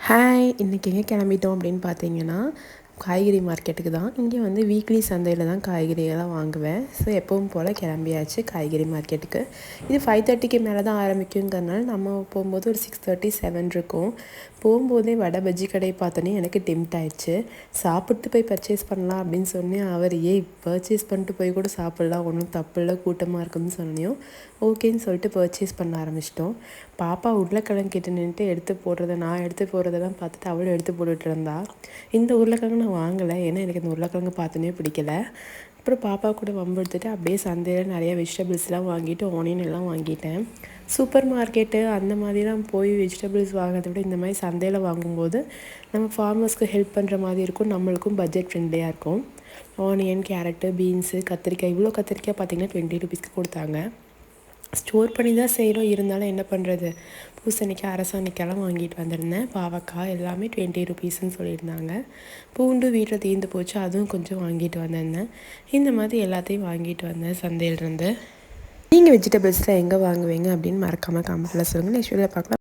Hi, இன்றைக்கி எங்கே கிளம்பிட்டோம் அப்படின்னு பார்த்தீங்கன்னா, காய்கறி மார்க்கெட்டுக்கு தான். இங்கே வந்து வீக்லி சந்தையில் தான் காய்கறியெல்லாம் வாங்குவேன். ஸோ எப்பவும் போல் கிளம்பியாச்சு காய்கறி மார்க்கெட்டுக்கு. இது 5:30க்கு மேலே தான் ஆரம்பிக்குங்கிறனால நம்ம போகும்போது ஒரு 6:30 7 இருக்கும். போகும்போதே வடை பஜ்ஜி கடை பார்த்தோன்னே எனக்கு டெம்ட் ஆயிடுச்சு. சாப்பிட்டு போய் பர்ச்சேஸ் பண்ணலாம் அப்படின்னு சொன்னேன். அவர் பர்ச்சேஸ் பண்ணிட்டு போய் கூட சாப்பிட்லாம், ஒன்றும் தப்பு இல்லை, கூட்டமாக இருக்குன்னு சொன்னியும் ஓகேன்னு சொல்லிட்டு பர்ச்சேஸ் பண்ண ஆரம்பிச்சிட்டோம். பாப்பா உருளைக்கிழங்கு கிட்ட நின்றுட்டு நான் எடுத்து போடுறதெல்லாம் பார்த்துட்டு அவளும் எடுத்து போட்டுட்டு இருந்தா. இந்த உருளைக்கிழங்கு நான் வாங்கலை, ஏன்னா எனக்கு இந்த உருளைக்கிழங்கு பார்த்தோன்னே பிடிக்கல. அப்புறம் பாப்பா கூட வம்பு எடுத்துகிட்டு அப்படியே சந்தையில் நிறைய வெஜிடபிள்ஸ்லாம் வாங்கிட்டு ஆனியன் எல்லாம் வாங்கிட்டேன். சூப்பர் மார்க்கெட்டு அந்த மாதிரிலாம் போய் வெஜிடபிள்ஸ் வாங்குறதை விட இந்த மாதிரி சந்தையில் வாங்கும்போது நம்ம ஃபார்மர்ஸ்க்கு ஹெல்ப் பண்ணுற மாதிரி இருக்கும், நம்மளுக்கும் பட்ஜெட் ஃப்ரெண்ட்லியாக இருக்கும். ஆனியன், கேரட்டு, பீன்ஸு, கத்திரிக்காய், இவ்வளோ கத்திரிக்காய் பார்த்திங்கன்னா 20 ரூபீஸ்க்கு கொடுத்தாங்க. ஸ்டோர் பண்ணி தான் செய்கிறோம், இருந்தாலும் என்ன பண்ணுறது, பூசணிக்காய், அரசாணிக்காயெல்லாம் வாங்கிட்டு வந்திருந்தேன். பாவக்காய் எல்லாமே 20 ரூபீஸ்ன்னு சொல்லியிருந்தாங்க. பூண்டு வீட்டில் தீர்ந்து போச்சு, அதுவும் கொஞ்சம் வாங்கிட்டு வந்திருந்தேன். இந்த மாதிரி எல்லாத்தையும் வாங்கிட்டு வந்தேன் சந்தையிலேருந்து. நீங்கள் வெஜிடபிள்ஸில் எங்கே வாங்குவீங்க அப்படின்னு மறக்காமல் கமெண்ட்டில் சொல்லுங்கள். நெக்ஸ்ட் வீடியோவில் பார்க்கலாம்.